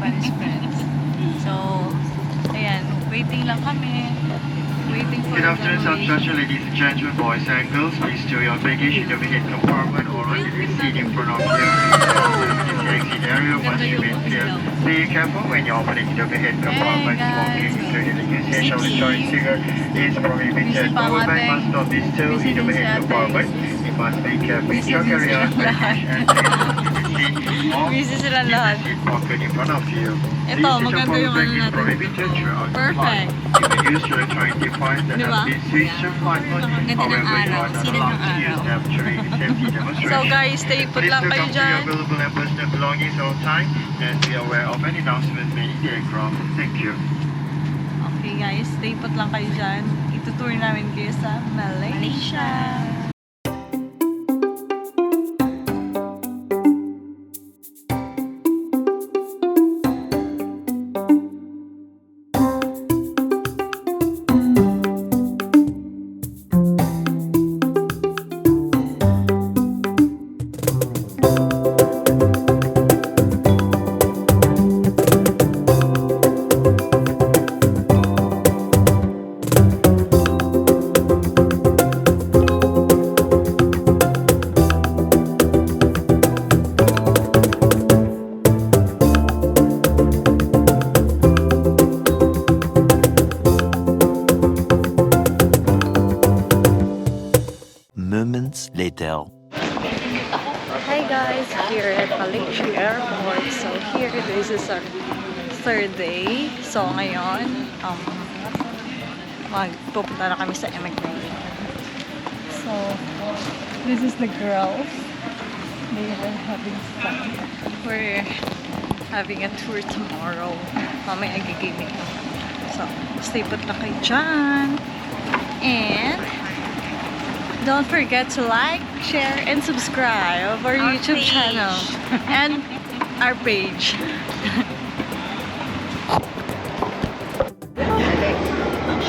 Spanish friends. So, ayan, waiting lang kami. Waiting for Good afternoon, South Georgia, ladies and gentlemen, boys and girls. Please store your baggage in the overhead compartment or under the seat in front of you. The exit area once you get there. Be careful when you're opening the overhead compartment. Smoking, including the usage of electronic cigarette, is prohibited. Power bank must not be stored in the overhead compartment. It must be kept in your carry-on baggage and placed under the seat or Busy sila in the lahat. seat pocket in front of you. Ito, The usage of maganda power yung bank ano is natin. prohibited throughout the flight. Perfect. You can use your electronic device that Diba? has been switched to flight mode. Ganda ng However, you araw. are not Sikat allowed ng to use araw. them during the safety demonstration. So guys, stay put Please lang do kayo come to your dyan. available and personal belongings all time and be aware of any announcements made in the aircraft. Thank you. Okay guys, stay put lang kayo dyan. Itutour namin kayo sa Malaysia. Moments later. Hi guys, here at Malaysia Airport. So here, this is our third day. So ngayon, magpupunta na kami sa immigration. So, this is the girls. They are having fun. We're having a tour tomorrow. Mamaya gigaming na. So, stay put lang kayo dyan. And don't forget to like, share, and subscribe of our YouTube page. channel and our page.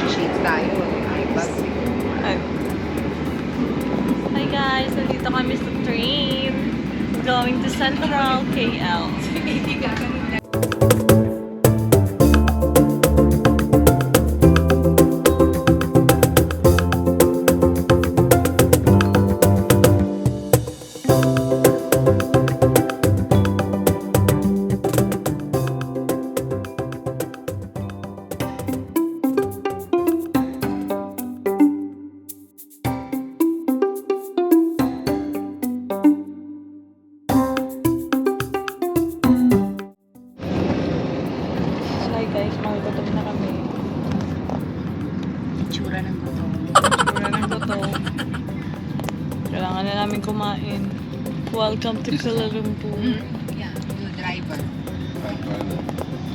Shake tayo. Hi guys, nandito kami sa train going to Central KL. Hi guys, makigutom na kami. Itsura ng gutom. Wala ng gutom. Kailangan na namin kumain. Welcome to Kuala Lumpur. Yeah, the driver.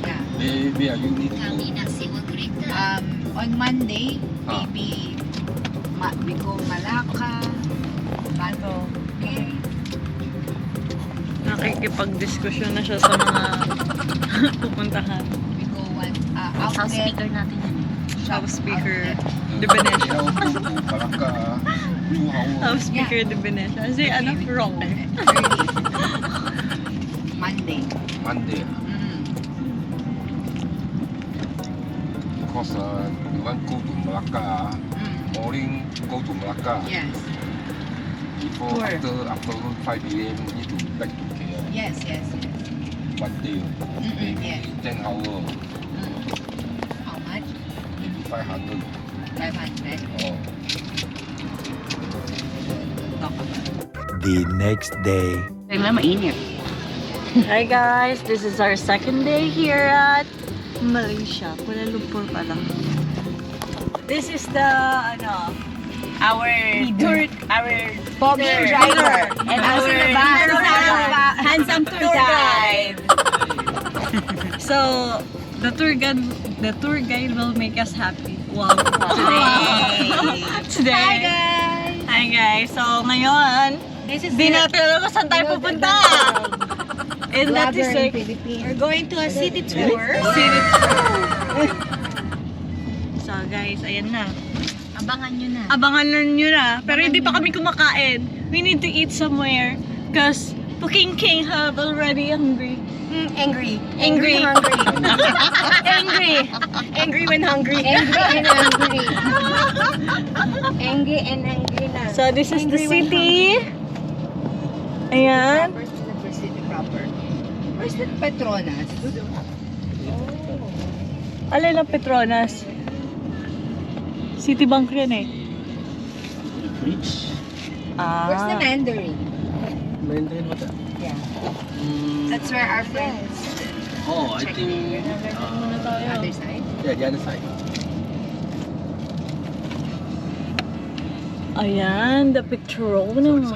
Yeah. Maybe you need to On Monday, maybe we go Malacca, Bato. Okay. Nakikipag-diskusyon na siya sa mga pupuntahan. We go outlet. natin yan. Shop House speaker outlet. de Venecia. Malacca 2 hours. House speaker de Venecia. Kasi ano, Roque. Monday. Monday. Mm. Because you want go to Malacca, morning go to Malacca. Yes. Before Tour. afternoon 5 p.m. need to back to KL. Yes. One day. Maybe Yes. 10 hours. How much? Maybe 500. 500. Oh. The next day. Mainit. Hi guys, this is our second day here at Malaysia. Kuala Lumpur pa lang. This is the, Our Bobby driver. And our handsome tour guide. So, the tour guide will make us happy. Wow. Today. Hi guys. Hi guys. So, ngayon, This is di natin alam kung saan tayo pupunta. And that is like, We're going to a city tour. city tour. So guys, ayan na. Abangan nyo na. Abangan nyo na. Pero hindi pa kami kumakain. We need to eat somewhere. Because King have already hungry. Angry. Angry. Hungry. Angry. Angry when hungry. Angry and hungry. Angry and hungry na. So this is the city. Ayan. Where's the city proper? Where's the Petronas? Alin ang Petronas? Citibank yan eh. Bridge. Where's the Mandarin? Mandarin Hotel. Yeah. That's where our friends Oh, I think other side. yeah, the other side. Ayan, the Petronas.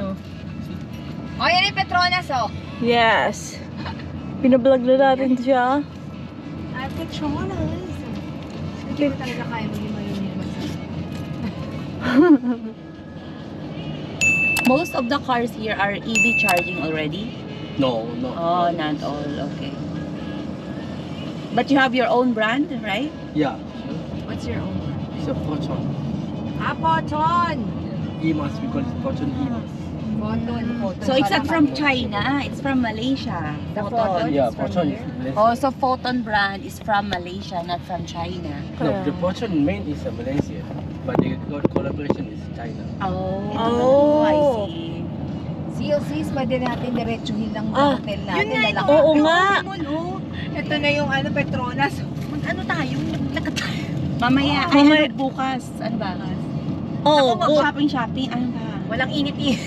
Oh, yan yung Petronas, oh. Yes. Pinablog na natin siya. Ay, Petronas. Hindi ko talaga kaya maging Most of the cars here are EV charging already? No, no. Oh, not all. Okay. But you have your own brand, right? Yeah. What's your own brand? It's a Fortune. Ah, Photon! EMAS, we call it Fortune EMAS. Photon. So it's not from China, it's from Malaysia. The Photon Yeah, is from Fortune here? is Malaysia. Oh, so Photon brand is from Malaysia, not from China. No, the Fortune main is Malaysia, but they got collaboration with China. Oh, I see. COCs, pwede natin diretsuhin lang mga hotel natin. Yun nga, lalaki. oo nga. Ito na yung Petronas. Ano tayo? Lakad tayo. Mamaya, Mamaya. bukas. Ano ba? Oh, Ako mag-shopping. Ano ba? Walang init-init.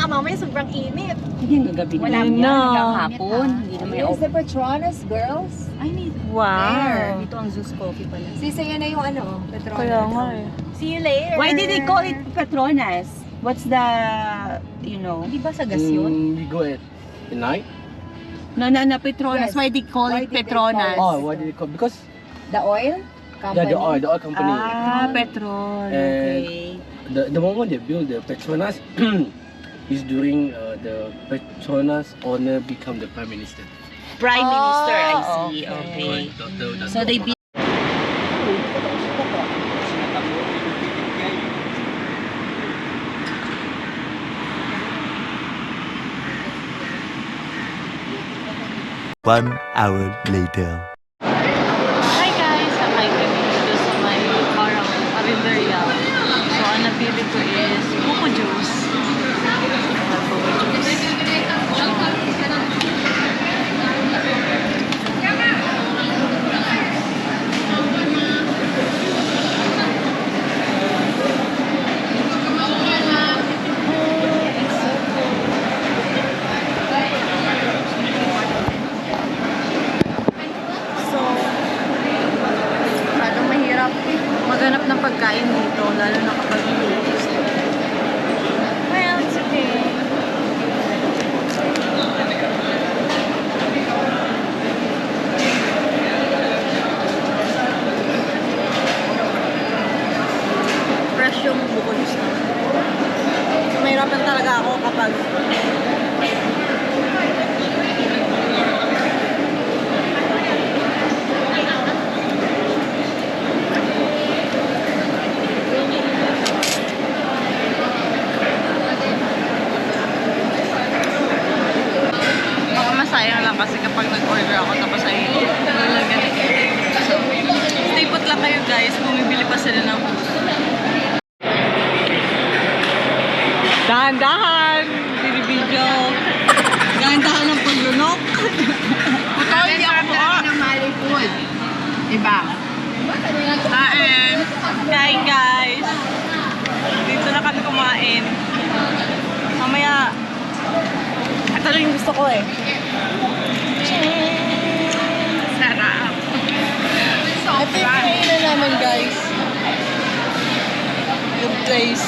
Mamaya sobrang init. Hindi ang gagabi. Wala yan na. hanggang hapon. Hindi na may Here's the Petronas, girls. Ay, need. Wow. Dito ang Zeus Coffee pala. Sisa yan na yung Petronas. Kaya nga eh. See you later. Why did they call it Petronas? What's the, Di ba sa gas yun? We go at night. No, Petronas. Yes. Why they call Why it did they Petronas? call Oh, what did they call? Because The oil company. yeah, the oil company. Ah, Petrol. Okay. The moment they build the Petronas is during the Petronas owner become the prime minister. Prime Minister, I see. okay. Okay. The- So they build. One hour later. Hi guys! Sakay kami dito sa may parang karinderya. So, ang napili ko is Coco Juice. Coco Juice. So, masyadong mahirap maghanap ng pagkain dito, lalo na kapag tourist. Well, it's okay. Fresh yung buko juice na. So, mahirapan talaga ako kapag baka masayang lang kasi kapag nag-order ako tapos ay wala ganito. So, stay put lang kayo guys, bumibili pa sila ng food. Dahan-dahan! Binibidyo. Dahan-dahan ng paglunok. Hindi ako ng Mali food. Diba? Kain! Kain guys! Dito na kami kumain. Mamaya, ito lang yung gusto ko eh. Sarap. Ito yung kainan namin guys. Good place.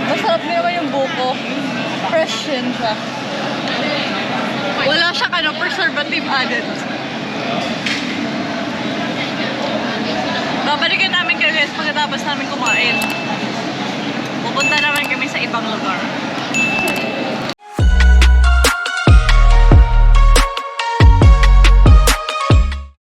Masarap naman yung buko. Fresh yun siya. Wala siya preservative added. Babalikan namin kayo guys pagkatapos namin kumain. Pupunta naman kami sa ibang lugar.